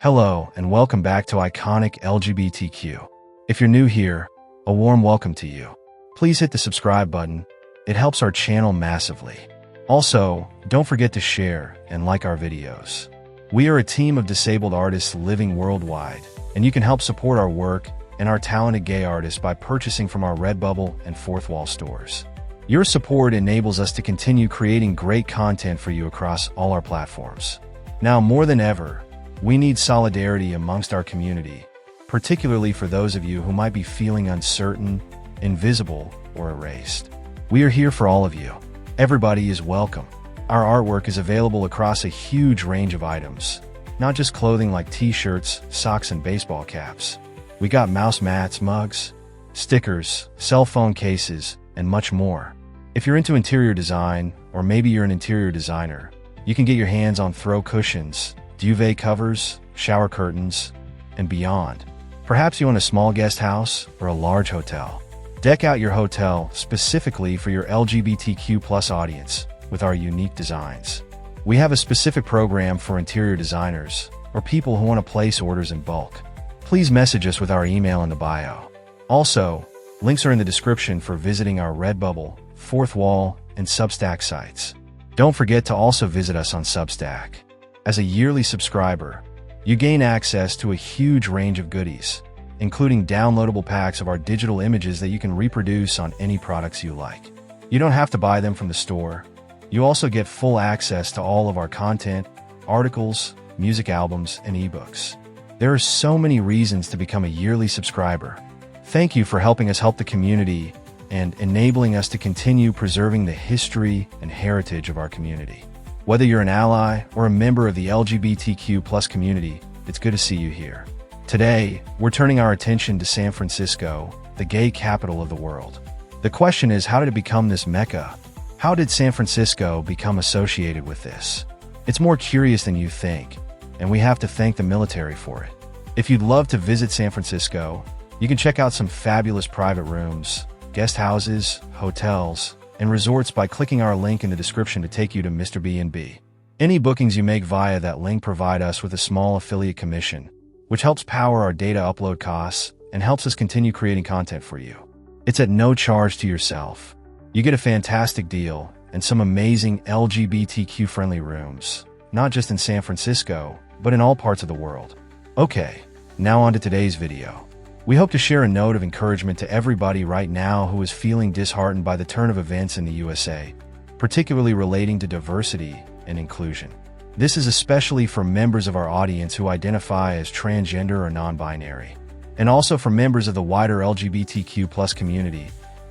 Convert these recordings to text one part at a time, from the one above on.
Hello, and welcome back to Iconic LGBTQ. If you're new here, a warm welcome to you. Please hit the subscribe button. It helps our channel massively. Also, don't forget to share and like our videos. We are a team of disabled artists living worldwide, and you can help support our work and our talented gay artists by purchasing from our Redbubble and Fourth Wall stores. Your support enables us to continue creating great content for you across all our platforms. Now more than ever, we need solidarity amongst our community, particularly for those of you who might be feeling uncertain, invisible, or erased. We are here for all of you. Everybody is welcome. Our artwork is available across a huge range of items, not just clothing like t-shirts, socks, and baseball caps. We got mouse mats, mugs, stickers, cell phone cases, and much more. If you're into interior design, or maybe you're an interior designer, you can get your hands on throw cushions, duvet covers, shower curtains, and beyond. Perhaps you own a small guest house or a large hotel. Deck out your hotel specifically for your LGBTQ+ audience with our unique designs. We have a specific program for interior designers or people who want to place orders in bulk. Please message us with our email in the bio. Also, links are in the description for visiting our Redbubble, Fourth Wall, and Substack sites. Don't forget to also visit us on Substack. As a yearly subscriber, you gain access to a huge range of goodies, including downloadable packs of our digital images that you can reproduce on any products you like. You don't have to buy them from the store. You also get full access to all of our content, articles, music albums, and ebooks. There are so many reasons to become a yearly subscriber. Thank you for helping us help the community and enabling us to continue preserving the history and heritage of our community. Whether you're an ally or a member of the LGBTQ+ community, it's good to see you here. Today, we're turning our attention to San Francisco, the gay capital of the world. The question is, how did it become this Mecca? How did San Francisco become associated with this? It's more curious than you think, and we have to thank the military for it. If you'd love to visit San Francisco, you can check out some fabulous private rooms, guest houses, hotels, and resorts by clicking our link in the description to take you to Mr. B&B. Any bookings you make via that link provide us with a small affiliate commission, which helps power our data upload costs and helps us continue creating content for you. It's at no charge to yourself. You get a fantastic deal and some amazing LGBTQ-friendly rooms, not just in San Francisco, but in all parts of the world. Okay, now on to today's video. We hope to share a note of encouragement to everybody right now who is feeling disheartened by the turn of events in the USA, particularly relating to diversity and inclusion. This is especially for members of our audience who identify as transgender or non-binary, and also for members of the wider LGBTQ+ community,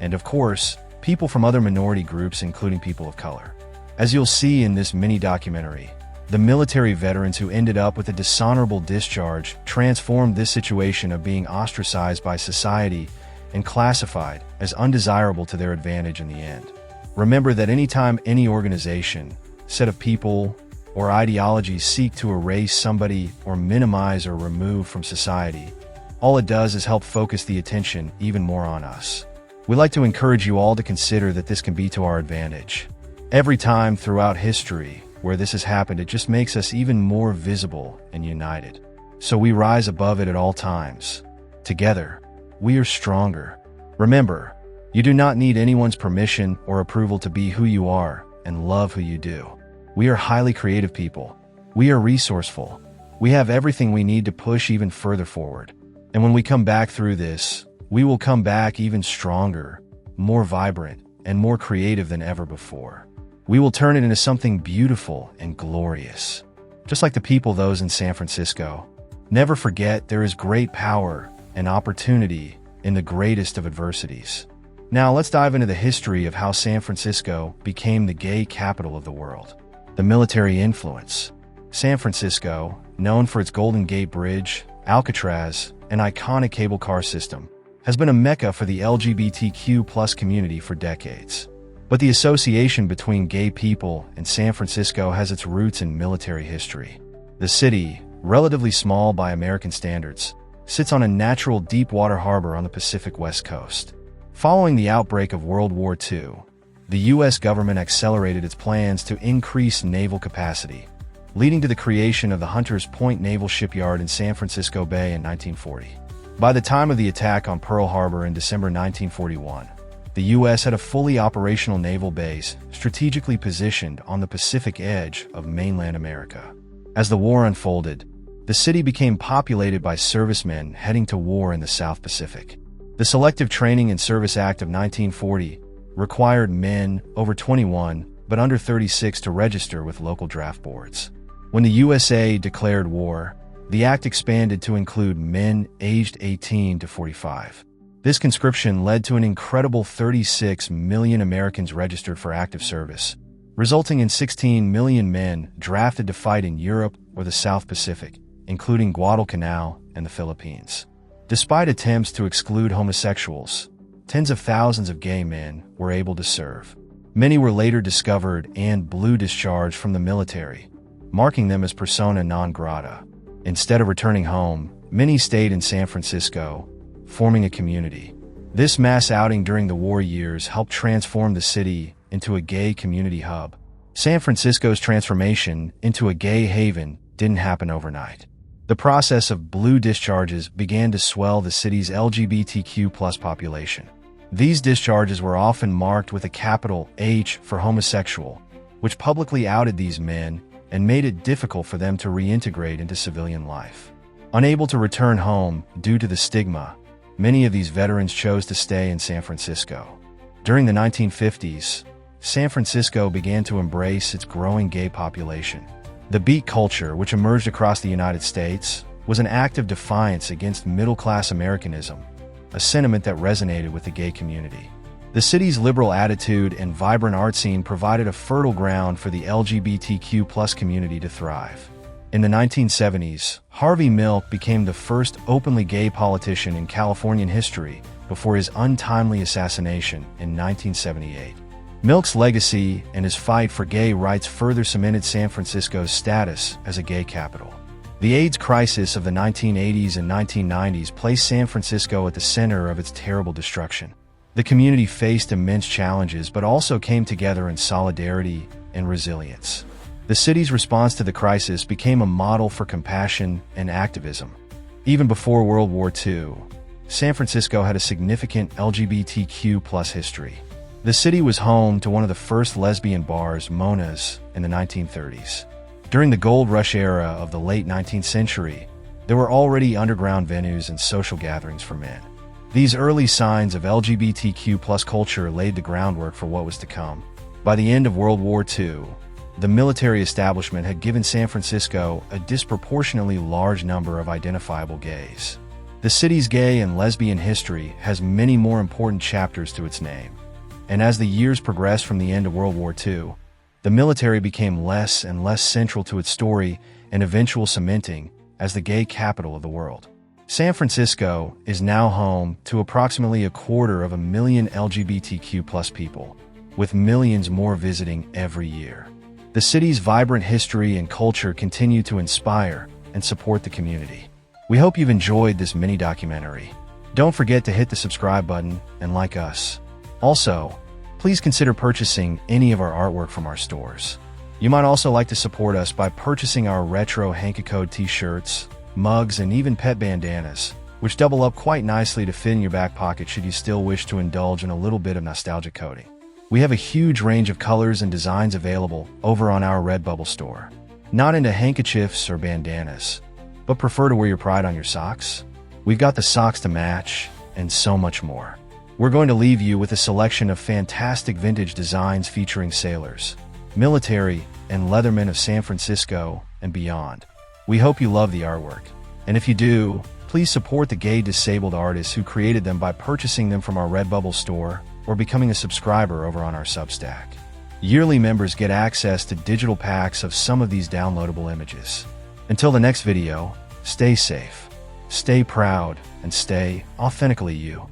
and of course, people from other minority groups including people of color. As you'll see in this mini-documentary, the military veterans who ended up with a dishonorable discharge transformed this situation of being ostracized by society and classified as undesirable to their advantage in the end. Remember that anytime any organization, set of people, or ideologies seek to erase somebody or minimize or remove from society, all it does is help focus the attention even more on us. We'd like to encourage you all to consider that this can be to our advantage. Every time throughout history where this has happened, it just makes us even more visible and united. So we rise above it at all times. Together, we are stronger. Remember, you do not need anyone's permission or approval to be who you are and love who you do. We are highly creative people. We are resourceful. We have everything we need to push even further forward. And when we come back through this, we will come back even stronger, more vibrant, and more creative than ever before. We will turn it into something beautiful and glorious. Just like the people those in San Francisco. Never forget there is great power and opportunity in the greatest of adversities. Now let's dive into the history of how San Francisco became the gay capital of the world. The military influence. San Francisco, known for its Golden Gate Bridge, Alcatraz, and iconic cable car system, has been a mecca for the LGBTQ+ community for decades. But the association between gay people and San Francisco has its roots in military history. The city, relatively small by American standards, sits on a natural deep-water harbor on the Pacific West Coast. Following the outbreak of World War II, the U.S. government accelerated its plans to increase naval capacity, leading to the creation of the Hunters Point Naval Shipyard in San Francisco Bay in 1940. By the time of the attack on Pearl Harbor in December 1941, the U.S. had a fully operational naval base strategically positioned on the Pacific edge of mainland America. As the war unfolded, the city became populated by servicemen heading to war in the South Pacific. The Selective Training and Service Act of 1940 required men over 21 but under 36 to register with local draft boards. When the USA declared war, the act expanded to include men aged 18 to 45. This conscription led to an incredible 36 million Americans registered for active service, resulting in 16 million men drafted to fight in Europe or the South Pacific, including Guadalcanal and the Philippines. Despite attempts to exclude homosexuals, tens of thousands of gay men were able to serve. Many were later discovered and blue discharged from the military, marking them as persona non grata. Instead of returning home, many stayed in San Francisco, forming a community. This mass outing during the war years helped transform the city into a gay community hub. San Francisco's transformation into a gay haven didn't happen overnight. The process of blue discharges began to swell the city's LGBTQ+ population. These discharges were often marked with a capital H for homosexual, which publicly outed these men and made it difficult for them to reintegrate into civilian life. Unable to return home due to the stigma, many of these veterans chose to stay in San Francisco. During the 1950s, San Francisco began to embrace its growing gay population. The beat culture, which emerged across the United States, was an act of defiance against middle-class Americanism, a sentiment that resonated with the gay community. The city's liberal attitude and vibrant art scene provided a fertile ground for the LGBTQ+ community to thrive. In the 1970s, Harvey Milk became the first openly gay politician in Californian history before his untimely assassination in 1978. Milk's legacy and his fight for gay rights further cemented San Francisco's status as a gay capital. The AIDS crisis of the 1980s and 1990s placed San Francisco at the center of its terrible destruction. The community faced immense challenges but also came together in solidarity and resilience. The city's response to the crisis became a model for compassion and activism. Even before World War II, San Francisco had a significant LGBTQ+ history. The city was home to one of the first lesbian bars, Mona's, in the 1930s. During the gold rush era of the late 19th century, there were already underground venues and social gatherings for men. These early signs of LGBTQ+ culture laid the groundwork for what was to come. By the end of World War II, the military establishment had given San Francisco a disproportionately large number of identifiable gays. The city's gay and lesbian history has many more important chapters to its name. And as the years progressed from the end of World War II, the military became less and less central to its story and eventual cementing as the gay capital of the world. San Francisco is now home to approximately 250,000 LGBTQ+ people, with millions more visiting every year. The city's vibrant history and culture continue to inspire and support the community. We hope you've enjoyed this mini documentary. Don't forget to hit the subscribe button and like us. Also, please consider purchasing any of our artwork from our stores. You might also like to support us by purchasing our retro Hanka Code t-shirts, mugs, and even pet bandanas, which double up quite nicely to fit in your back pocket should you still wish to indulge in a little bit of nostalgic coding. We have a huge range of colors and designs available over on our Redbubble store. Not into handkerchiefs or bandanas, but prefer to wear your pride on your socks? We've got the socks to match, and so much more. We're going to leave you with a selection of fantastic vintage designs featuring sailors, military, and leathermen of San Francisco and beyond. We hope you love the artwork. And if you do, please support the gay disabled artists who created them by purchasing them from our Redbubble store or becoming a subscriber over on our Substack. Yearly members get access to digital packs of some of these downloadable images. Until the next video, stay safe, stay proud, and stay authentically you.